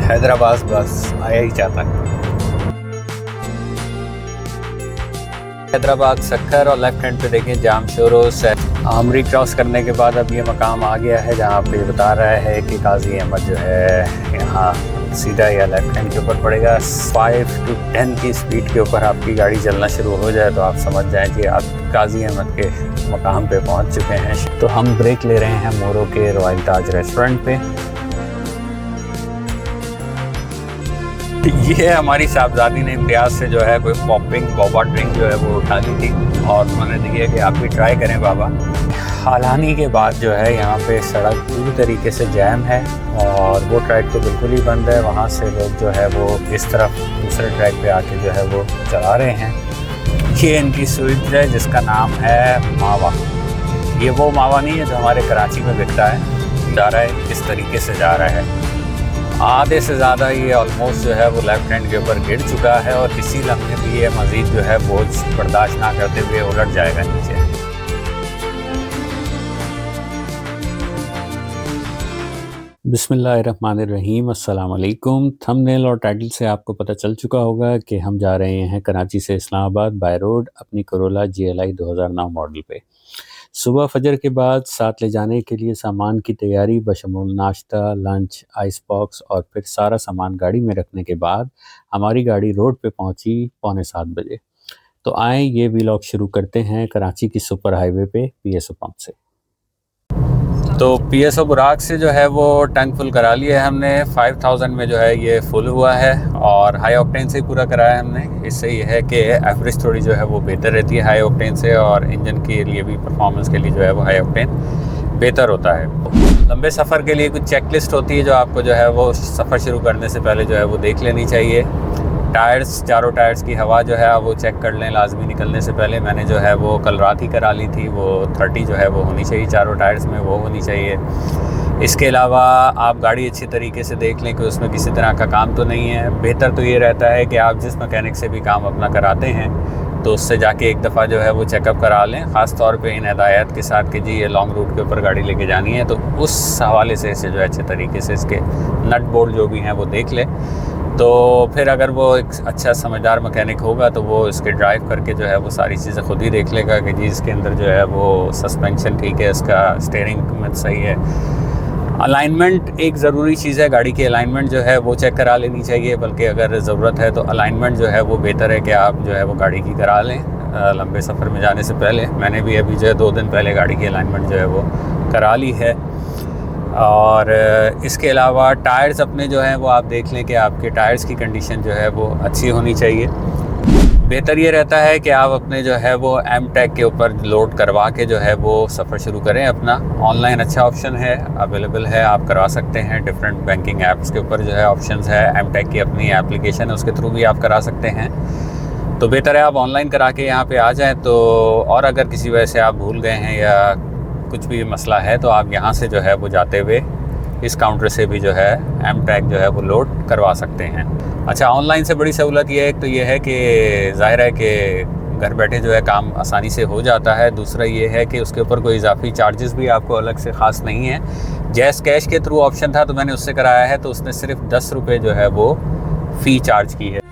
हैदराबाद बस आया ही जाता है। हैदराबाद सक्खर और लेफ्ट हैंड पे देखें जाम शोरोस है। आमरी क्रॉस करने के बाद अब ये मकाम आ गया है जहाँ पे बता रहा है कि काजी अहमद जो है यहाँ सीधा या लेफ्ट हैंड के ऊपर पड़ेगा। 5 to 10 की स्पीड के ऊपर आपकी गाड़ी चलना शुरू हो जाए तो आप समझ जाएं कि आप काजी अहमद के मकाम पे पहुँच चुके हैं। तो हम ब्रेक ले रहे हैं मोरो के रॉयल ताज रेस्टोरेंट पे। ये हमारी साहबजादी ने इम्तियाज़ से जो है कोई पॉपिंग बोबा ड्रिंक जो है वो उठा ली थी और उन्होंने दिया कि आप भी ट्राई करें बाबा। हालानी के बाद जो है यहाँ पे सड़क पूरी तरीके से जैम है और वो ट्रैक तो बिल्कुल ही बंद है। वहाँ से लोग जो है वो इस तरफ दूसरे ट्रैक पे आके जो है वो चला रहे हैं। ये इनकी स्वीट है जिसका नाम है मावा। ये वो मावा नहीं है जो हमारे कराची में बिकता है। जा रहा है किस तरीके से जा रहा है, आधे से ज़्यादा ये ऑलमोस्ट जो है वो लेफ्ट हैंड के ऊपर गिर चुका है और किसी लम्हे भी ये मज़ीद जो है बोझ बर्दाश्त ना करते हुए उलट जाएगा नीचे। बिस्मिल्लाहिर्रहमानिर्रहीम, अस्सलाम वालेकुम। थंबनेल और टाइटल से आपको पता चल चुका होगा कि हम जा रहे हैं कराची से इस्लामाबाद बाय रोड अपनी करोला GLI 2009 मॉडल पे। सुबह फजर के बाद साथ ले जाने के लिए सामान की तैयारी बशमूल नाश्ता, लंच, आइस बॉक्स और फिर सारा सामान गाड़ी में रखने के बाद हमारी गाड़ी रोड पे पहुंची 6:45 बजे। तो आए ये व्लॉग शुरू करते हैं कराची की सुपर हाईवे पे PSO पंप से। तो PSO बुराक से जो है वो टैंक फुल करा लिया है हमने। 5000 में जो है ये फुल हुआ है और हाई ऑक्टेन से ही पूरा कराया है हमने। इससे ये है कि एवरेज थोड़ी जो है वो बेहतर रहती है हाई ऑक्टेन से और इंजन के लिए भी परफॉर्मेंस के लिए जो है वो हाई ऑक्टेन बेहतर होता है। लंबे सफ़र के लिए कुछ चेकलिस्ट होती है जो आपको जो है वो सफ़र शुरू करने से पहले जो है वो देख लेनी चाहिए। टायर्स, चारों टायर्स की हवा जो है वो चेक कर लें लाजमी निकलने से पहले। मैंने जो है वो कल रात ही करा ली थी। वो 30 जो है वो होनी चाहिए चारों टायर्स में, वो होनी चाहिए। इसके अलावा आप गाड़ी अच्छी तरीके से देख लें कि उसमें किसी तरह का काम तो नहीं है। बेहतर तो ये रहता है कि आप जिस मैकेनिक से भी काम अपना कराते हैं तो उससे जाके एक दफ़ा जो है वो चेकअप करा लें, ख़ास तौर पे इन हिदायत के साथ कि जी ये लॉन्ग रूट के ऊपर गाड़ी लेके जानी है। तो उस हवाले से इसे जो है अच्छे तरीके से इसके नट बोल्ट जो भी हैं वो देख लें। तो फिर अगर वो एक अच्छा समझदार मैकेनिक होगा तो वो इसके ड्राइव करके जो है वो सारी चीज़ें ख़ुद ही देख लेगा कि जी इसके अंदर जो है वो सस्पेंशन ठीक है, इसका स्टीयरिंग में सही है। अलाइनमेंट एक ज़रूरी चीज़ है, गाड़ी की अलाइनमेंट जो है वो चेक करा लेनी चाहिए। बल्कि अगर ज़रूरत है तो अलाइनमेंट जो है वो बेहतर है कि आप जो है वो गाड़ी की करा लें लंबे सफ़र में जाने से पहले। मैंने भी अभी जो है 2 दिन पहले गाड़ी की अलाइनमेंट जो है वो करा ली है। और इसके अलावा टायर्स अपने जो हैं वो आप देख लें कि आपके टायर्स की कंडीशन जो है वो अच्छी होनी चाहिए। बेहतर ये रहता है कि आप अपने जो है वो M-Tech के ऊपर लोड करवा के जो है वो सफ़र शुरू करें अपना। ऑनलाइन अच्छा ऑप्शन है, अवेलेबल है, आप करवा सकते हैं। डिफरेंट बैंकिंग ऐप्स के ऊपर जो है ऑप्शंस है। M-Tech की अपनी एप्लीकेशन है, उसके थ्रू भी आप करा सकते हैं। तो बेहतर है आप ऑनलाइन करा के यहाँ पे आ जाएँ। तो और अगर किसी वजह से आप भूल गए हैं या कुछ भी मसला है तो आप यहाँ से जो है वो जाते हुए इस काउंटर से भी जो है M-Tech जो है वो लोड करवा सकते हैं। अच्छा, ऑनलाइन से बड़ी सहूलत ये है, एक तो ये है कि ज़ाहिर है कि घर बैठे जो है काम आसानी से हो जाता है। दूसरा ये है कि उसके ऊपर कोई इजाफी चार्जेस भी आपको अलग से ख़ास नहीं है। जैस कैश के थ्रू ऑप्शन था तो मैंने उससे कराया है तो उसने सिर्फ 10 रुपये जो है वो फ़ी चार्ज की है।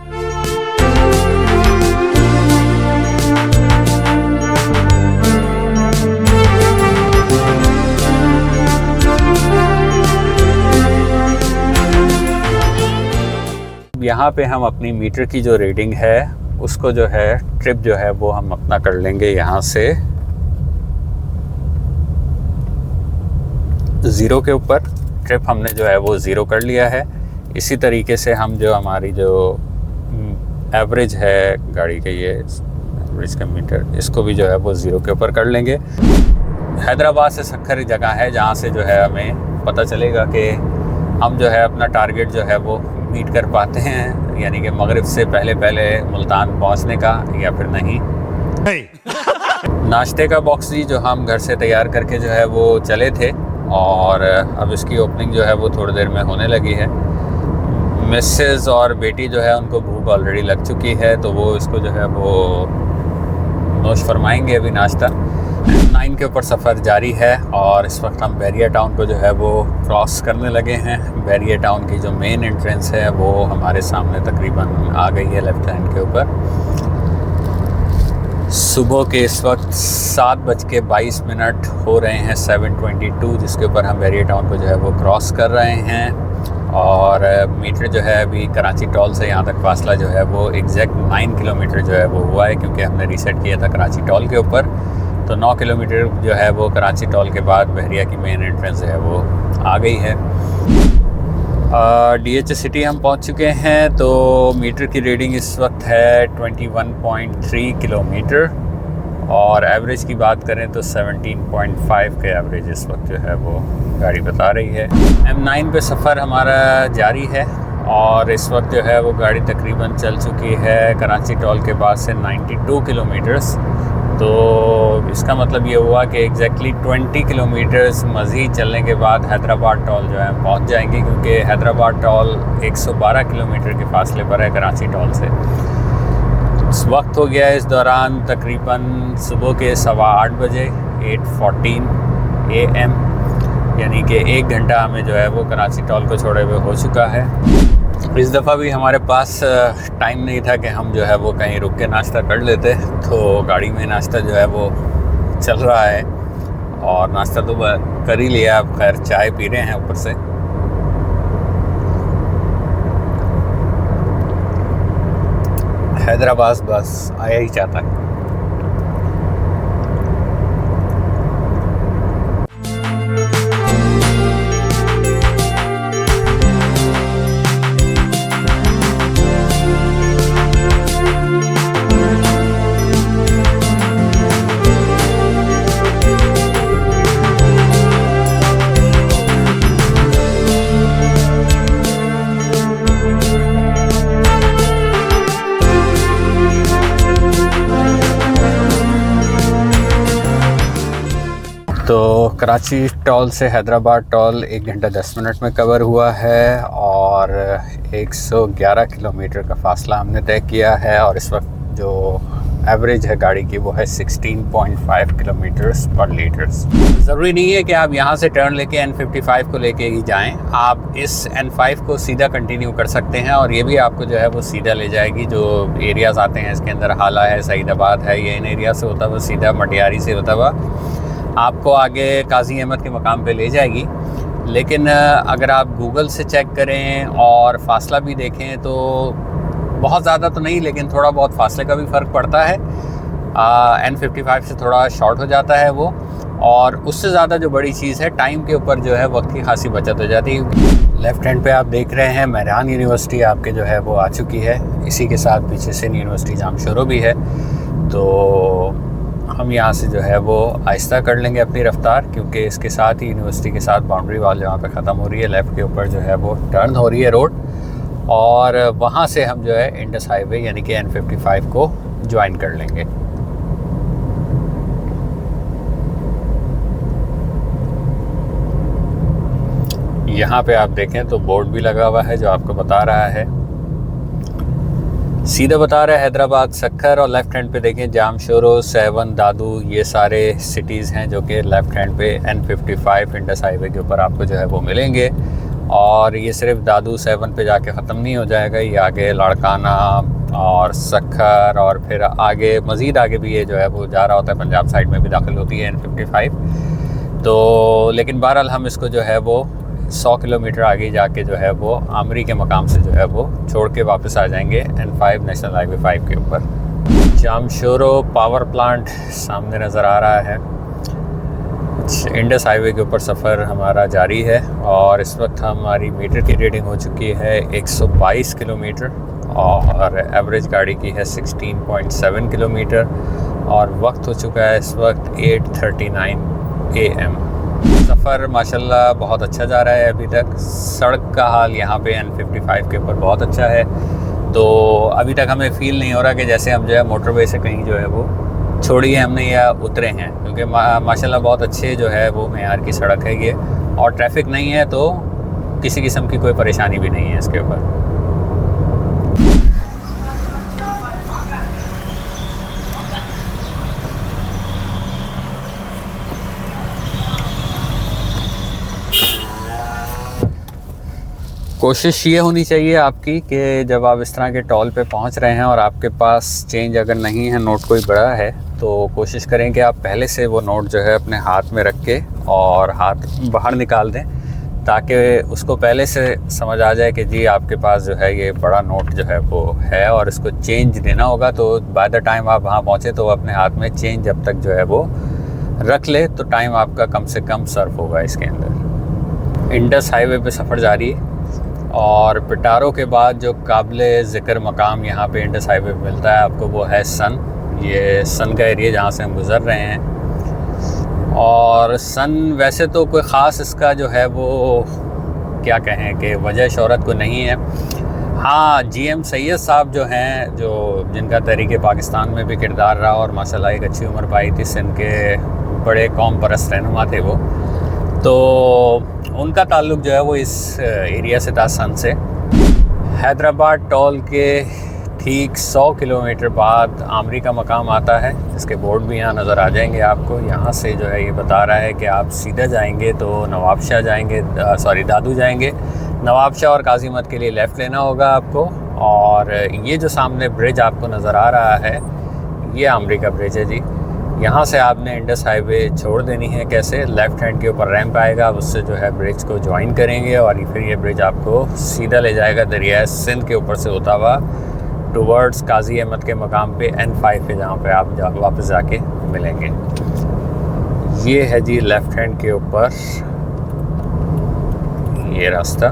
यहाँ पे हम अपनी मीटर की जो रीडिंग है उसको जो है ट्रिप जो है वो हम अपना कर लेंगे यहाँ से 0 के ऊपर। ट्रिप हमने जो है वो 0 कर लिया है। इसी तरीके से हम जो हमारी जो एवरेज है गाड़ी के, ये एवरेज का मीटर, इसको भी जो है वो 0 के ऊपर कर लेंगे। हैदराबाद से सक्खर जगह है जहाँ से जो है हमें पता चलेगा कि हम जो है अपना टारगेट जो है वो मीट कर पाते हैं, यानी कि मगरिब से पहले मुल्तान पहुंचने का या फिर नहीं। नाश्ते का बॉक्स ही जो हम घर से तैयार करके जो है वो चले थे और अब इसकी ओपनिंग जो है वो थोड़ी देर में होने लगी है। मिसेस और बेटी जो है उनको भूख ऑलरेडी लग चुकी है तो वो इसको जो है वो नोश फरमाएंगे अभी नाश्ता। M9 के ऊपर सफ़र जारी है और इस वक्त हम बैरिया टाउन को जो है वो क्रॉस करने लगे हैं। बैरिया टाउन की जो मेन एंट्रेंस है वो हमारे सामने तकरीबन आ गई है लेफ़्ट हैंड के ऊपर। सुबह के इस वक्त 7:22 हो रहे हैं, 7:22, जिसके ऊपर हम बैरिया टाउन को जो है वो क्रॉस कर रहे हैं। और मीटर जो है अभी कराची टोल से यहाँ तक फासला जो है वो एग्जैक्ट 9 किलोमीटर जो है वो हुआ है, क्योंकि हमने रीसेट किया था कराची टोल के ऊपर। तो 9 किलोमीटर जो है वो कराची टोल के बाद बहरिया की मेन एंट्रेंस जो है वो आ गई है। DH सिटी हम पहुंच चुके हैं। तो मीटर की रीडिंग इस वक्त है 21.3 किलोमीटर और एवरेज की बात करें तो 17.5 के एवरेज इस वक्त जो है वो गाड़ी बता रही है। M9 पे सफ़र हमारा जारी है और इस वक्त जो है वो गाड़ी तकरीबन चल चुकी है कराची टोल के बाद से 92 किलोमीटर्स। तो इसका मतलब ये हुआ कि एग्जैक्टली 20 किलोमीटर्स मज़ीद चलने के बाद हैदराबाद टोल जो है पहुंच जाएंगे, क्योंकि हैदराबाद टोल 112 किलोमीटर के फासले पर है कराची टोल से। इस वक्त हो गया इस दौरान तकरीबन सुबह के 8:15 बजे, 8:14 AM, यानी कि 1 घंटा हमें जो है वो कराची टोल को छोड़े हुए हो चुका है। इस दफ़ा भी हमारे पास टाइम नहीं था कि हम जो है वो कहीं रुक के नाश्ता कर लेते, तो गाड़ी में नाश्ता जो है वो चल रहा है और नाश्ता तो कर ही लिया। अब खैर चाय पी रहे हैं ऊपर से। हैदराबाद बस आया ही चाहता है। तो कराची टोल से हैदराबाद टोल 1 घंटा 10 मिनट में कवर हुआ है और 111 किलोमीटर का फ़ासला हमने तय किया है। और इस वक्त जो एवरेज है गाड़ी की वो है 16.5 किलोमीटर्स पर लीटर। ज़रूरी नहीं है कि आप यहाँ से टर्न लेके N55 को लेके ही जाएं, आप इस N5 को सीधा कंटिन्यू कर सकते हैं और ये भी आपको जो है वो सीधा ले जाएगी। जो एरियाज़ आते हैं इसके अंदर, हाला है, सईदाबाद है, ये इन एरिया से होता हुआ सीधा मटियारी से होता हुआ आपको आगे काजी अहमद के मकाम पे ले जाएगी। लेकिन अगर आप गूगल से चेक करें और फासला भी देखें तो बहुत ज़्यादा तो नहीं, लेकिन थोड़ा बहुत फासले का भी फ़र्क पड़ता है। N55 से थोड़ा शॉर्ट हो जाता है वो। और उससे ज़्यादा जो बड़ी चीज़ है, टाइम के ऊपर जो है वक्त की खासी बचत हो जाती है। लेफ़्ट हैंड पे आप देख रहे हैं मेहरान यूनिवर्सिटी आपके जो है वो आ चुकी है। इसी के साथ पीछे सिंध यूनिवर्सिटी जामशोरो भी है। तो हम यहाँ से जो है वो आहिस्ता कर लेंगे अपनी रफ़्तार, क्योंकि इसके साथ ही यूनिवर्सिटी के साथ बाउंड्री वाल जहाँ पे ख़त्म हो रही है, लेफ़्ट के ऊपर जो है वो टर्न हो रही है रोड, और वहाँ से हम जो है इंडस हाईवे यानी कि N55 को ज्वाइन कर लेंगे। यहाँ पे आप देखें तो बोर्ड भी लगा हुआ है जो आपको बता रहा है, सीधा बता रहा है हैदराबाद सक्खर, और लेफ़्ट हैंड पे देखें जामशोरो, सेवन, दादू, ये सारे सिटीज़ हैं जो कि लेफ़्ट हैंड पे N55 इंडस हाईवे के ऊपर आपको जो है वो मिलेंगे। और ये सिर्फ दादू 7 पे जाके ख़त्म नहीं हो जाएगा, ये आगे लाड़काना और सक्खर और फिर आगे मज़ीद आगे भी ये जो है वो जा रहा होता है, पंजाब साइड में भी दाखिल होती है N55। तो लेकिन बहरहाल हम इसको जो है वो 100 किलोमीटर आगे जाके जो है वो आमरी के मकाम से जो है वो छोड़ के वापस आ जाएंगे N5 नेशनल हाईवे 5 के ऊपर। जामशोरो पावर प्लांट सामने नज़र आ रहा है। इंडस हाईवे के ऊपर सफ़र हमारा जारी है और इस वक्त हमारी मीटर की रीडिंग हो चुकी है 122 किलोमीटर और एवरेज गाड़ी की है 16.7 किलोमीटर और वक्त हो चुका है इस वक्त 8:39 AM। सफ़र माशाल्लाह बहुत अच्छा जा रहा है अभी तक। सड़क का हाल यहाँ पे N55 के ऊपर बहुत अच्छा है, तो अभी तक हमें फ़ील नहीं हो रहा कि जैसे हम जो है मोटरवे से कहीं जो है वो छोड़ी है हमने या उतरे हैं, क्योंकि माशाल्लाह बहुत अच्छे जो है वो मेयार की सड़क है ये, और ट्रैफिक नहीं है तो किसी किस्म की कोई परेशानी भी नहीं है इसके ऊपर। कोशिश ये होनी चाहिए आपकी कि जब आप इस तरह के टॉल पे पहुंच रहे हैं और आपके पास चेंज अगर नहीं है, नोट कोई बड़ा है, तो कोशिश करें कि आप पहले से वो नोट जो है अपने हाथ में रख के और हाथ बाहर निकाल दें, ताकि उसको पहले से समझ आ जाए कि जी आपके पास जो है ये बड़ा नोट जो है वो है और इसको चेंज देना होगा। तो बाय द टाइम आप वहाँ पहुँचे तो अपने हाथ में चेंज जब तक जो है वो रख ले, तो टाइम आपका कम से कम सर्व होगा इसके अंदर। इंडस हाईवे पे सफ़र जारी है और पिटारो के बाद जो काबिले ज़िक्र मकाम यहाँ पे इंडस हाईवे पे मिलता है आपको, वो है सन। ये सन का एरिया जहाँ से हम गुज़र रहे हैं। और सन वैसे तो कोई ख़ास इसका जो है वो क्या कहें कि वजह शोहरत को नहीं है। हाँ, GM सैयद साहब जो हैं, जो जिनका तहरीक पाकिस्तान में भी किरदार रहा और माशाल्लाह एक अच्छी उम्र पाई थी, सिंध के बड़े कौम परस्त रहनुमा थे वो, तो उनका ताल्लुक़ जो है वो इस एरिया से था, सन से। हैदराबाद टोल के ठीक 100 किलोमीटर बाद आमरी का मकाम आता है, जिसके बोर्ड भी यहाँ नज़र आ जाएंगे आपको। यहाँ से जो है ये बता रहा है कि आप सीधा जाएंगे तो नवाबशाह जाएंगे, दादू जाएंगे। नवाबशाह और काजीमत के लिए लेफ़्ट लेना होगा आपको। और ये जो सामने ब्रिज आपको नज़र आ रहा है, ये आमरी का ब्रिज है जी। यहाँ से आपने इंडस हाईवे छोड़ देनी है। कैसे? लेफ़्ट हैंड के ऊपर रैंप आएगा, उससे जो है ब्रिज को ज्वाइन करेंगे और फिर ये ब्रिज आपको सीधा ले जाएगा दरिया सिंध के ऊपर से होता हुआ टुवर्ड्स काजी अहमद के मकाम पे N5 पे, जहाँ पे आप वापस जाके मिलेंगे। ये है जी लेफ़्ट हैंड के ऊपर ये रास्ता।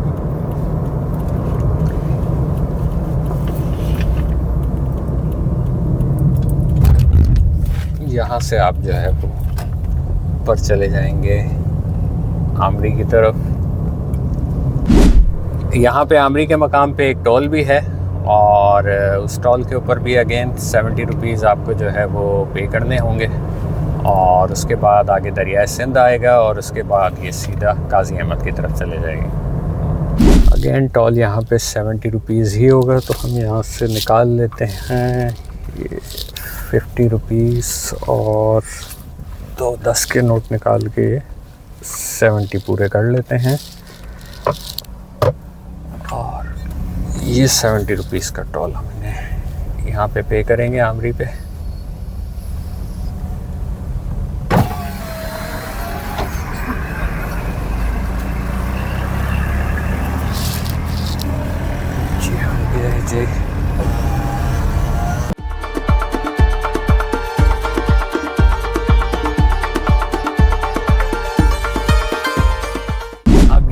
यहाँ से आप जो है वो ऊपर चले जाएंगे आमरी की तरफ। यहाँ पे आमरी के मकाम पे एक टोल भी है और उस टोल के ऊपर भी अगेन 70 रुपीज़ आपको जो है वो पे करने होंगे। और उसके बाद आगे दरिया सिंध आएगा और उसके बाद ये सीधा काजी अहमद की तरफ चले जाएगी। अगेन टोल यहाँ पे 70 रुपीज़ ही होगा, तो हम यहाँ से निकाल लेते हैं ये 50 रुपीज़ और 2 10 के नोट निकाल के 70 पूरे कर लेते हैं। और ये 70 रुपीज़ का टोल हमने यहाँ पे करेंगे आमरी पे। जी हाँ, ये है जी।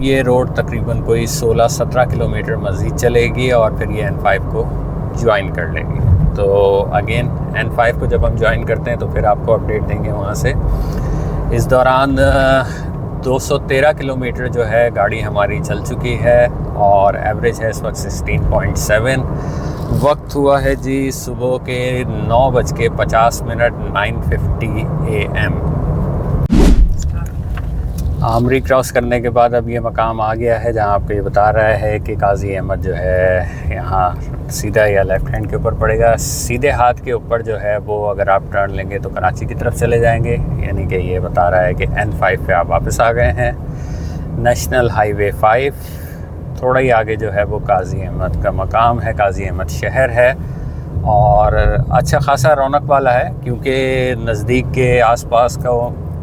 ये रोड तकरीबन कोई 16-17 किलोमीटर मज़ीद चलेगी और फिर ये N5 को ज्वाइन कर लेगी। तो अगेन N5 को जब हम ज्वाइन करते हैं तो फिर आपको अपडेट देंगे वहाँ से। इस दौरान 213 किलोमीटर जो है गाड़ी हमारी चल चुकी है और एवरेज है इस वक्त 16.7। वक्त हुआ है जी सुबह के 9:50 9:50 AM। आमरी क्रॉस करने के बाद अब ये मकाम आ गया है जहाँ आपको ये बता रहा है कि काजी अहमद जो है यहाँ सीधा या लेफ़्ट हैंड के ऊपर पड़ेगा। सीधे हाथ के ऊपर जो है वो अगर आप टर्न लेंगे तो कराची की तरफ चले जाएंगे, यानी कि ये बता रहा है कि N5 पे आप वापस आ गए हैं। नेशनल हाईवे 5 थोड़ा ही आगे जो है वो काजी अहमद का मकाम है, काजी अहमद शहर है और अच्छा खासा रौनक वाला है, क्योंकि नज़दीक के आसपास का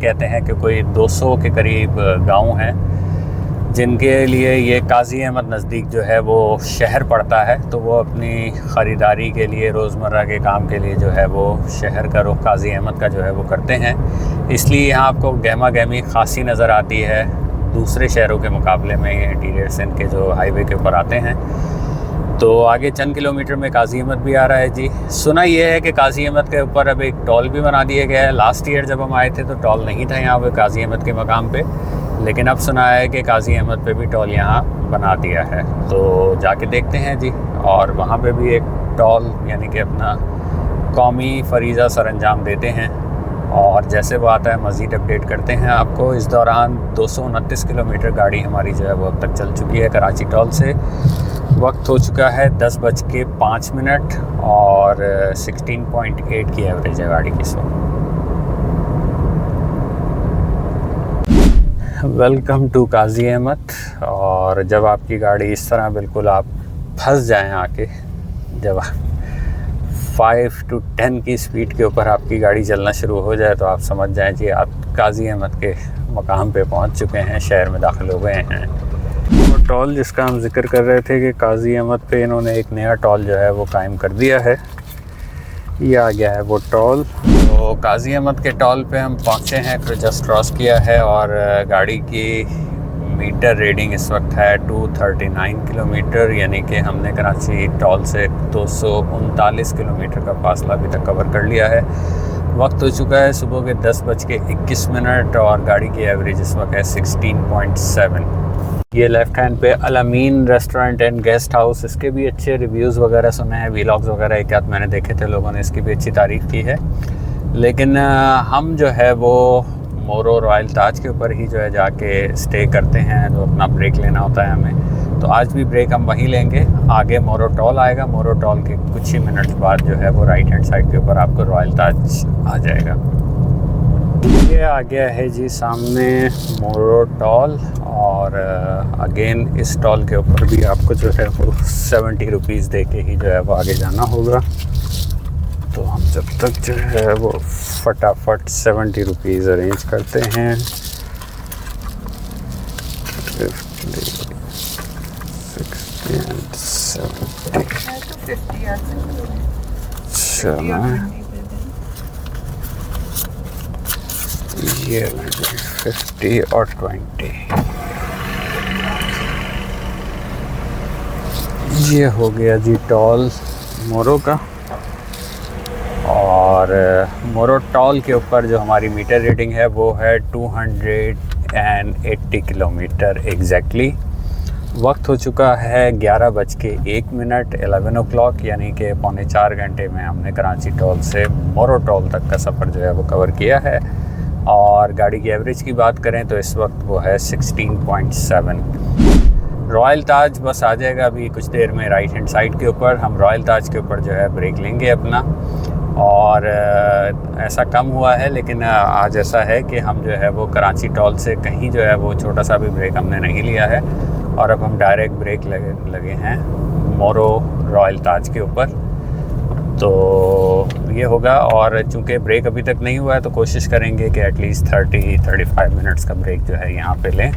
कहते हैं कि कोई 200 के करीब गांव हैं जिनके लिए ये काजी अहमद नज़दीक जो है वो शहर पड़ता है। तो वो अपनी ख़रीदारी के लिए, रोज़मर्रा के काम के लिए जो है वो शहर का रुख काजी अहमद का जो है वो करते हैं। इसलिए यहाँ आपको गहमा गहमी खासी नज़र आती है दूसरे शहरों के मुकाबले में। ये इंटीरियर सिंध के जो हाईवे के ऊपर आते हैं। तो आगे चंद किलोमीटर में काजी अहमद भी आ रहा है जी। सुना यह है कि काजी अहमद के ऊपर अब एक टोल भी बना दिया गया है। लास्ट ईयर जब हम आए थे तो टोल नहीं था यहाँ पे काजी अहमद के मकाम पे, लेकिन अब सुना है कि काजी अहमद पे भी टोल यहाँ बना दिया है। तो जाके देखते हैं जी। और वहाँ पे भी एक टोल यानी कि अपना कौमी फरीज़ा सरअंजाम देते हैं और जैसे वो आता है मज़ीद अपडेट करते हैं आपको। इस दौरान 229 किलोमीटर गाड़ी हमारी जो है वो अब तक चल चुकी है कराची टोल से। वक्त हो चुका है 10:05 और 16.8 की एवरेज है गाड़ी की। सो वेलकम टू काजी अहमद। और जब आपकी गाड़ी इस तरह बिल्कुल आप फंस जाएं आके, जब 5 to 10 की स्पीड के ऊपर आपकी गाड़ी चलना शुरू हो जाए तो आप समझ जाएं कि आप काजी अहमद के मकाम पे पहुंच चुके हैं, शहर में दाखिल हो गए हैं। वो टॉल जिसका हम जिक्र कर रहे थे कि काजी अहमद पे इन्होंने एक नया टॉल जो है वो कायम कर दिया है। ये आ गया है वो टॉल। तो काजी अहमद के टॉल पे हम पहुंचे हैं, जस्ट क्रॉस किया है और गाड़ी की मीटर रीडिंग इस वक्त है 239 किलोमीटर, यानी कि हमने कराची टॉल से 239 किलोमीटर का फासला अभी तक कवर कर लिया है। वक्त हो चुका है सुबह के 10:21 और गाड़ी की एवरेज इस वक्त है 16.7। ये लेफ़्ट हैंड पे Al-Ameen restaurant and guest house, इसके भी अच्छे रिव्यूज़ वगैरह सुने हैं, वीलॉग्स वगैरह एक आध मैंने देखे थे, लोगों ने इसकी भी अच्छी तारीफ़ की है। लेकिन हम जो है वो मोरो रॉयल ताज के ऊपर ही जो है जाके स्टे करते हैं, तो अपना ब्रेक लेना होता है हमें। तो आज भी ब्रेक हम वहीं लेंगे। आगे मोरो टॉल आएगा, मोरो टॉल के कुछ ही मिनट्स बाद जो है वो राइट हैंड साइड के ऊपर आपको रॉयल ताज आ जाएगा। ये आ गया है जी सामने मोरो टॉल, और अगेन इस टॉल के ऊपर भी आपको जो है वो 70 रुपीज़ दे के ही जो है वो आगे जाना होगा। तो हम जब तक जो है वो फटाफट 70 रुपीज़ अरेंज करते हैं। 50, 60 and 70। चलो ये 50 और 20। ये हो गया जी टॉल मोरो का। और मोरो टॉल के ऊपर जो हमारी मीटर रीडिंग है वो है 280 किलोमीटर एग्जैक्टली। वक्त हो चुका है 11:01, 11 o'clock, यानी कि 3.25 घंटे में हमने कराची टॉल से मोरो टॉल तक का सफ़र जो है वो कवर किया है। और गाड़ी की एवरेज की बात करें तो इस वक्त वो है 16.7। रॉयल ताज बस आ जाएगा अभी कुछ देर में राइट हैंड साइड के ऊपर। हम रॉयल ताज के ऊपर जो है ब्रेक लेंगे अपना। और ऐसा कम हुआ है, लेकिन आज ऐसा है कि हम जो है वो कराची टॉल से कहीं जो है वो छोटा सा भी ब्रेक हमने नहीं लिया है, और अब हम डायरेक्ट ब्रेक लगे हैं मोरो रॉयल ताज के ऊपर। तो ये होगा, और चूँकि ब्रेक अभी तक नहीं हुआ है तो कोशिश करेंगे कि एटलीस्ट 30-35 मिनट्स का ब्रेक जो है यहाँ पे लें।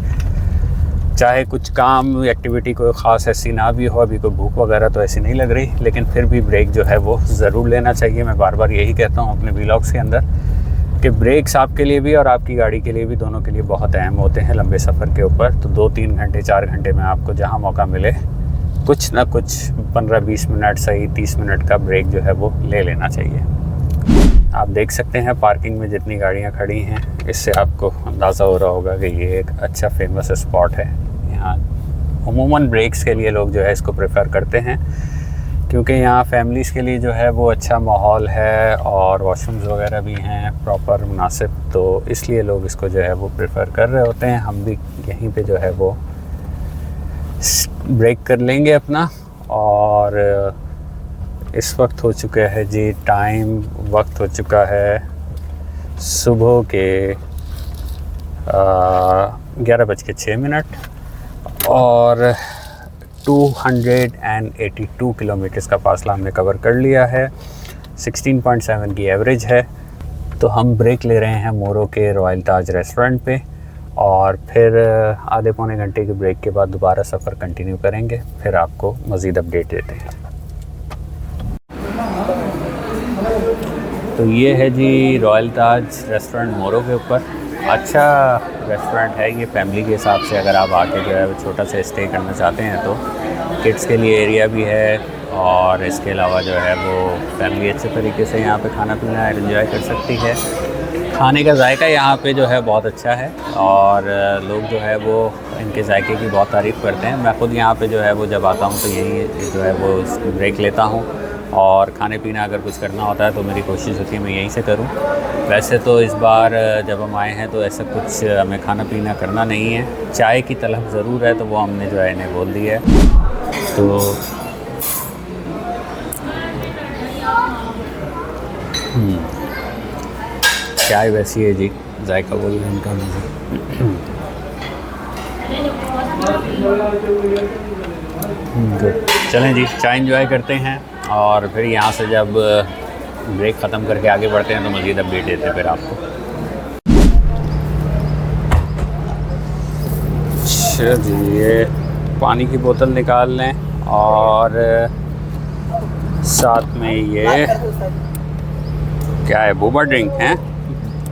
चाहे कुछ काम एक्टिविटी कोई ख़ास ऐसी ना भी हो, अभी कोई भूख वगैरह तो ऐसी नहीं लग रही, लेकिन फिर भी ब्रेक जो है वो ज़रूर लेना चाहिए। मैं बार बार यही कहता हूँ अपने व्लॉग्स के अंदर कि ब्रेक्स आपके लिए भी और आपकी गाड़ी के लिए भी, दोनों के लिए बहुत अहम होते हैं लंबे सफ़र के ऊपर। तो 2-3 घंटे 4 घंटे में आपको जहाँ मौका मिले कुछ ना कुछ 15-20 मिनट सही 30 मिनट का ब्रेक जो है वो ले लेना चाहिए। आप देख सकते हैं पार्किंग में जितनी गाड़ियाँ खड़ी हैं, इससे आपको अंदाज़ा हो रहा होगा कि ये एक अच्छा फेमस स्पॉट है। यहाँ उमूमन ब्रेक्स के लिए लोग जो है इसको प्रेफर करते हैं, क्योंकि यहाँ फैमिलीज़ के लिए जो है वो अच्छा माहौल है और वॉशरूम्स वगैरह भी हैं प्रॉपर मुनासिब, तो इसलिए लोग इसको जो है वो प्रेफर कर रहे होते हैं। हम भी यहीं पे जो है वो ब्रेक कर लेंगे अपना। और इस वक्त हो चुका है जी वक्त हो चुका है सुबह के 11:06 और 282 किलोमीटर्स का फासला हमने कवर कर लिया है। 16.7 की एवरेज है। तो हम ब्रेक ले रहे हैं मोरो के रॉयल ताज रेस्टोरेंट पे, और फिर आधे पौने घंटे के ब्रेक के बाद दोबारा सफ़र कंटिन्यू करेंगे, फिर आपको मज़ीद अपडेट देते हैं। तो ये है जी रॉयल ताज रेस्टोरेंट मोरो के ऊपर। अच्छा रेस्टोरेंट है ये, फैमिली के हिसाब से अगर आप आके जो है वो छोटा सा स्टे करना चाहते हैं तो किड्स के लिए एरिया भी है, और इसके अलावा जो है वो फैमिली अच्छे तरीके से यहाँ पे खाना पीना एंजॉय कर सकती है। खाने का जायका यहाँ पे जो है बहुत अच्छा है, और लोग जो है वो इनके जायके की बहुत तारीफ़ करते हैं। मैं ख़ुद यहाँ पे जो है वो जब आता हूँ तो यही जो है वो ब्रेक लेता हूँ, और खाने पीना अगर कुछ करना होता है तो मेरी कोशिश होती है मैं यहीं से करूं। वैसे तो इस बार जब हम आए हैं तो ऐसा कुछ हमें खाना पीना करना नहीं है, चाय की तलब ज़रूर है, तो वो हमने जो है इन्हें बोल दी है। तो चाय वैसी है जी, जायका वही है इनका। गुड, चलें जी, चाय एंजॉय करते हैं और फिर यहाँ से जब ब्रेक ख़त्म करके आगे बढ़ते हैं तो मज़ीद अपडेट देते हैं फिर आपको। अच्छा जी, ये पानी की बोतल निकाल लें और साथ में ये क्या है, बूबा ड्रिंक है,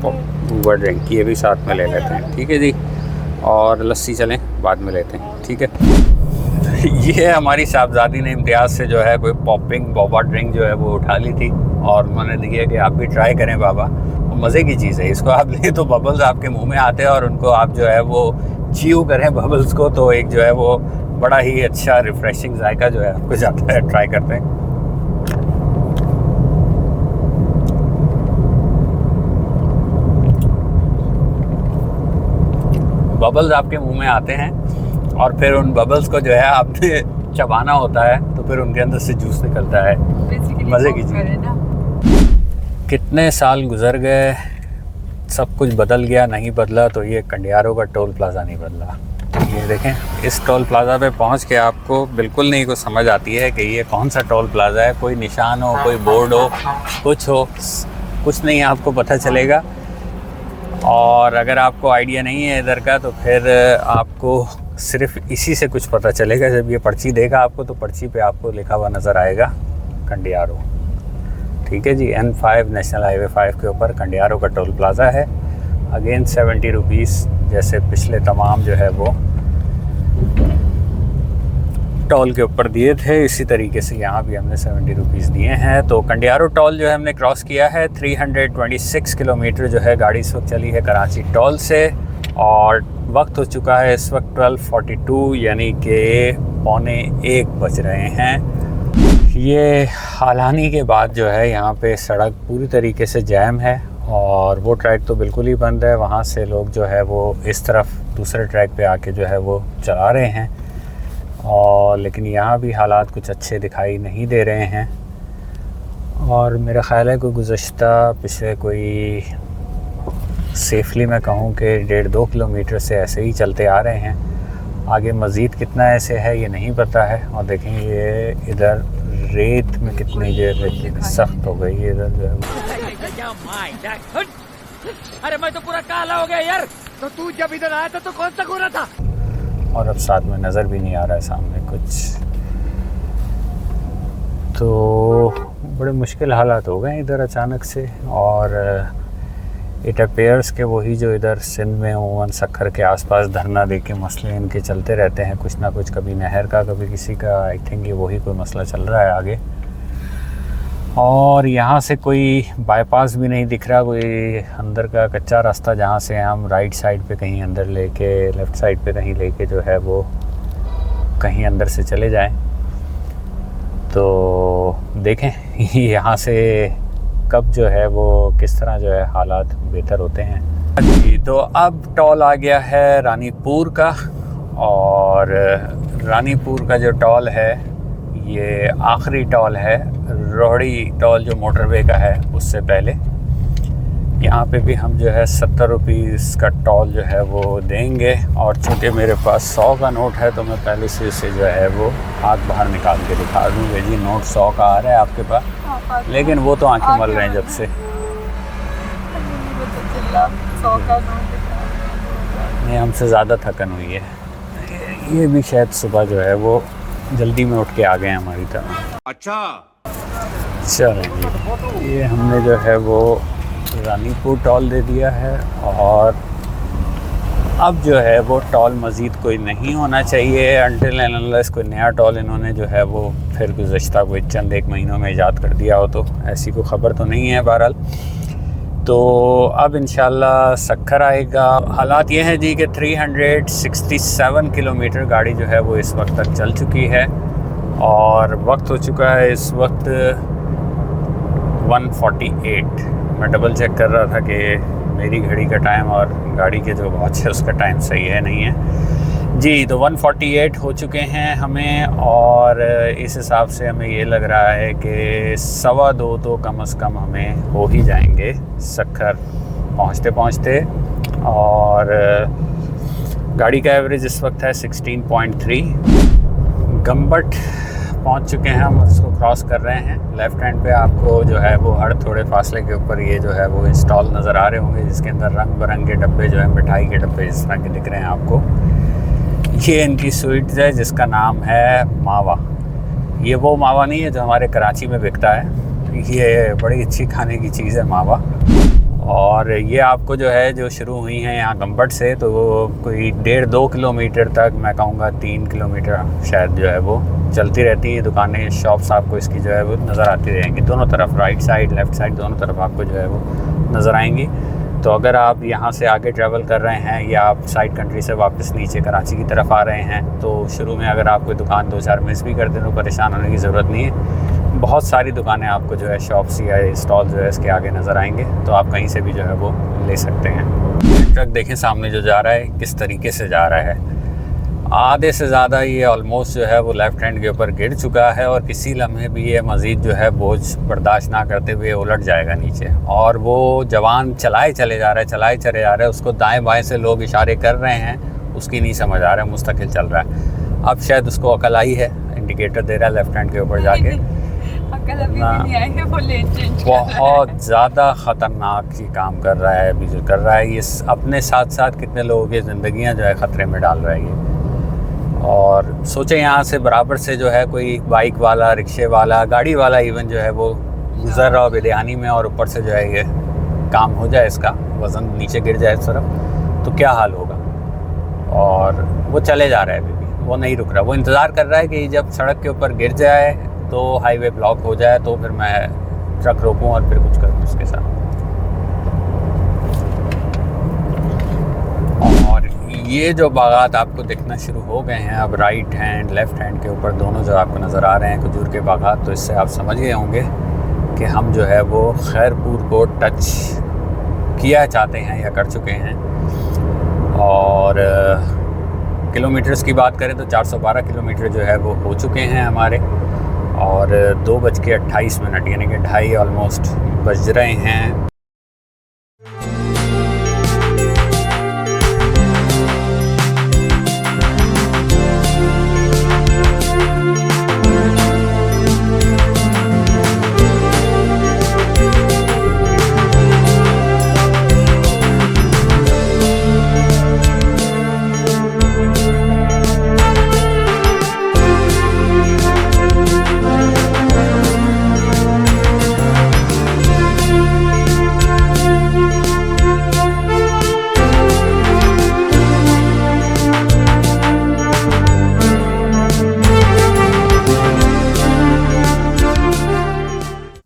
बूबा ड्रिंक, ये भी साथ में ले लेते हैं, ठीक है जी। और लस्सी चलें बाद में लेते हैं, ठीक है। ये हमारी साहबजादी ने इम्तियाज़ से जो है कोई पॉपिंग बोबा ड्रिंक जो है वो उठा ली थी और उन्होंने दिया कि आप भी ट्राई करें बाबा, वो मज़े की चीज़ है, इसको आप लें तो बबल्स आपके मुंह में आते हैं और उनको आप जो है वो च्यू करें बबल्स को, तो एक जो है वो बड़ा ही अच्छा रिफ़्रेशिंग जायका जो है आपको जाता है। ट्राई करते हैं। बबल्स आपके मुंह में आते हैं और फिर उन बबल्स को जो है आपने चबाना होता है, तो फिर उनके अंदर से जूस निकलता है, मज़े की चीज़। कितने साल गुजर गए, सब कुछ बदल गया, नहीं बदला तो ये कंडियारो का टोल प्लाज़ा नहीं बदला। ये देखें, इस टोल प्लाज़ा पे पहुंच के आपको बिल्कुल नहीं कुछ समझ आती है कि ये कौन सा टोल प्लाज़ा है। कोई निशान हो, कोई बोर्ड हो, कुछ नहीं आपको पता चलेगा। और अगर आपको आइडिया नहीं है इधर का तो फिर आपको सिर्फ इसी से कुछ पता चलेगा। जब ये पर्ची देगा आपको तो पर्ची पे आपको लिखा हुआ नज़र आएगा कंडियारो, ठीक है जी। N5 नेशनल हाईवे 5 के ऊपर कंडियारो का टोल प्लाज़ा है। अगेन 70 रुपीज़, जैसे पिछले तमाम जो है वो टोल के ऊपर दिए थे, इसी तरीके से यहाँ भी हमने 70 रुपीज़ दिए हैं। तो कंडियारो टोल जो है हमने क्रॉस किया है। 326 किलोमीटर जो है गाड़ी इस वक्त चली है कराची टोल से और वक्त हो चुका है इस वक्त 12:42, यानी कि 12:45 बज रहे हैं। ये हालानी के बाद जो है यहाँ पे सड़क पूरी तरीके से जैम है और वो ट्रैक तो बिल्कुल ही बंद है। वहाँ से लोग जो है वो इस तरफ दूसरे ट्रैक पे आके जो है वो चला रहे हैं और लेकिन यहाँ भी हालात कुछ अच्छे दिखाई नहीं दे रहे हैं। और मेरा ख़्याल है कोई गुज़श्ता पिछले कोई सेफली मैं कहूँ कि 1.5-2 किलोमीटर से ऐसे ही चलते आ रहे हैं। आगे मज़ीद कितना ऐसे है ये नहीं पता है। और देखें ये इधर रेत में कितनी देर सख्त हो गई है इधर जो है। अरे मैं तो पूरा काला हो गया यार। तो तू जब इधर आया था तो कौन सा गोरा था? और अब साथ में नज़र भी नहीं आ रहा है सामने कुछ, तो बड़े मुश्किल हालात हो गए इधर अचानक से। और इट अपेयर्स के वही जो इधर सिंध में ओवन सखर के आसपास धरना दे के मसले इनके चलते रहते हैं, कुछ ना कुछ, कभी नहर का कभी किसी का। आई थिंक ये वही कोई मसला चल रहा है आगे। और यहाँ से कोई बाईपास भी नहीं दिख रहा, कोई अंदर का कच्चा रास्ता जहाँ से हम राइट साइड पे कहीं अंदर लेके, लेफ़्ट साइड पे कहीं लेके जो है वो कहीं अंदर से चले जाएं। तो देखें यहाँ से कब जो है वो किस तरह जो है हालात बेहतर होते हैं जी। तो अब टोल आ गया है रानीपुर का और रानीपुर का जो टोल है ये आखिरी टोल है। रोहड़ी टोल जो मोटरवे का है उससे पहले यहाँ पे भी हम जो है 70 रुपीज़ का टोल जो है वो देंगे। और चूँकि मेरे पास 100 का नोट है तो मैं पहले से इसे जो है वो हाथ बाहर निकाल के दिखा दूँगा जी। नोट 100 का आ रहा है आपके पास, लेकिन वो तो आंखें मल रहे हैं जब से। नहीं, हमसे ज़्यादा थकन हुई है। ये भी शायद सुबह जो है वो जल्दी में उठ के आ गए हैं हमारी तरह। अच्छा चलें जी, ये हमने जो है वो रानीपुर टोल दे दिया है और अब जो है वो टोल मज़ीद कोई नहीं होना चाहिए अनटिल एंड अनलेस कोई नया टोल इन्होंने जो है वो फिर गुज़श्ता कोई चंद एक महीनों में ईजाद कर दिया हो। तो ऐसी कोई ख़बर तो नहीं है बहरहाल। तो अब इंशाल्लाह सखर आएगा। हालात ये हैं जी कि 367 किलोमीटर गाड़ी जो है वो इस वक्त तक चल चुकी है और वक्त हो चुका है इस वक्त 1:48। मैं डबल चेक कर रहा था कि मेरी घड़ी का टाइम और गाड़ी के जो वॉच है उसका टाइम सही है नहीं है जी। तो 1:48 हो चुके हैं हमें और इस हिसाब से हमें ये लग रहा है कि 2:15 तो कम से कम हमें हो ही जाएंगे सखर पहुँचते पहुँचते। और गाड़ी का एवरेज इस वक्त है 16.3। गम्बट पहुंच चुके हैं हम, उसको क्रॉस कर रहे हैं। लेफ़्ट हैंड पे आपको जो है वो हर थोड़े फासले के ऊपर ये जो है वो इंस्टॉल नज़र आ रहे होंगे, जिसके अंदर रंग बिरंगे डब्बे जो है मिठाई के डब्बे इस तरह के दिख रहे हैं आपको। ये इनकी स्वीट्स है जिसका नाम है मावा। ये वो मावा नहीं है जो हमारे कराची में बिकता है, ये बड़ी अच्छी खाने की चीज़ है मावा। और ये आपको जो है जो शुरू हुई हैं यहाँ गम्बट से, तो वो कोई 1.5-2 किलोमीटर तक, मैं कहूँगा 3 किलोमीटर शायद जो है वो चलती रहती है। दुकानें, शॉप्स आपको इसकी जो है वो नज़र आती रहेंगी दोनों तरफ, राइट साइड लेफ़्ट साइड दोनों तरफ आपको जो है वो नज़र आएंगी। तो अगर आप यहाँ से आगे ट्रैवल कर रहे हैं या आप साइड कंट्री से वापस नीचे कराची की तरफ आ रहे हैं, तो शुरू में अगर आप कोई दुकान 2-4 मिस भी कर दें तो परेशान होने की ज़रूरत नहीं है। बहुत सारी दुकानें आपको जो है शॉप्स या स्टॉल जो है इसके आगे नज़र आएंगे, तो आप कहीं से भी जो है वो ले सकते हैं। ट्रक देखें सामने जो जा रहा है किस तरीके से जा रहा है। आधे से ज़्यादा ये ऑलमोस्ट जो है वो लेफ़्ट हैंड के ऊपर गिर चुका है और किसी लम्हे भी ये मज़ीद जो है बोझ बर्दाश्त ना करते हुए उलट जाएगा नीचे। और वो जवान चलाए चले जा रहा है, उसको दाएं बाएं से लोग इशारे कर रहे हैं, उसकी नहीं समझ आ रहा है, मुस्तकिल चल रहा है। अब शायद उसको अकल आई है, इंडिकेटर दे रहा है लेफ़्ट हैंड के ऊपर जाके। अकल अभी भी नहीं आई है, वो लेन चेंज बहुत ज़्यादा ख़तरनाक ही काम कर रहा है अभी जो कर रहा है। ये अपने साथ साथ कितने लोगों की ज़िंदगियाँ जो है ख़तरे में डाल रहा है ये। और सोचें यहाँ से बराबर से जो है कोई बाइक वाला, रिक्शे वाला, गाड़ी वाला इवन जो है वो गुजर रहा हो बेदहानी में, और ऊपर से जो है ये काम हो जाए, इसका वज़न नीचे गिर जाए इस तरफ, तो क्या हाल होगा। और वो चले जा रहा है अभी भी, वो नहीं रुक रहा, वो इंतज़ार कर रहा है कि जब सड़क के ऊपर गिर जाए तो हाईवे ब्लॉक हो जाए तो फिर मैं ट्रक रोकूं और फिर कुछ करूं उसके साथ। और ये जो बागात आपको दिखना शुरू हो गए हैं अब राइट हैंड लेफ़्ट हैंड के ऊपर दोनों जो आपको नज़र आ रहे हैं खजूर के बागात, तो इससे आप समझ गए होंगे कि हम जो है वो खैरपुर को टच किया चाहते हैं या कर चुके हैं। और किलोमीटर्स की बात करें तो 412 किलोमीटर जो है वो हो चुके हैं हमारे, और 2:28 यानी कि 2:30 ऑलमोस्ट बज रहे हैं।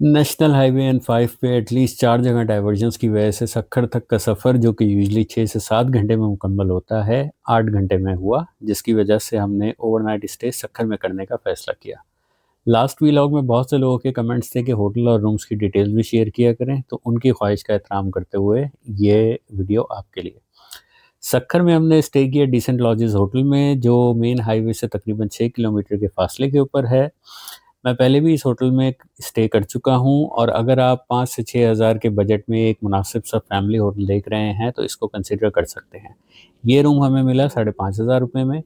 नेशनल हाईवे N5 पे एटलीस्ट 4 जगह डाइवर्जन्स की वजह से सक्खर तक का सफ़र, जो कि यूजली 6 से 7 घंटे में मुकम्मल होता है, 8 घंटे में हुआ, जिसकी वजह से हमने ओवरनाइट स्टे सक्खर में करने का फ़ैसला किया। लास्ट व्लॉग में बहुत से लोगों के कमेंट्स थे कि होटल और रूम्स की डिटेल्स भी शेयर किया करें, तो उनकी ख्वाहिश का एहतराम करते हुए ये वीडियो आपके लिए। सक्खर में हमने स्टे किया डिसेंट लॉजेस होटल में, जो मेन हाईवे से तकरीबन 6 किलोमीटर के फासले के ऊपर है। मैं पहले भी इस होटल में स्टे कर चुका हूँ, और अगर आप 5 से 6 हज़ार के बजट में एक मुनासिब सा फैमिली होटल देख रहे हैं तो इसको कंसिडर कर सकते हैं। ये रूम हमें मिला 5,500 रुपये में।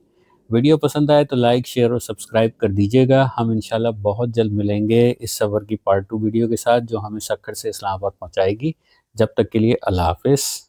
वीडियो पसंद आए तो लाइक, शेयर और सब्सक्राइब कर दीजिएगा। हम इंशाल्लाह बहुत जल्द मिलेंगे इस सफ़र की पार्ट 2 वीडियो के साथ, जो हमें सक्खर से इस्लामाबाद पहुँचाएगी। जब तक के लिए अल्लाह हाफ़िज़।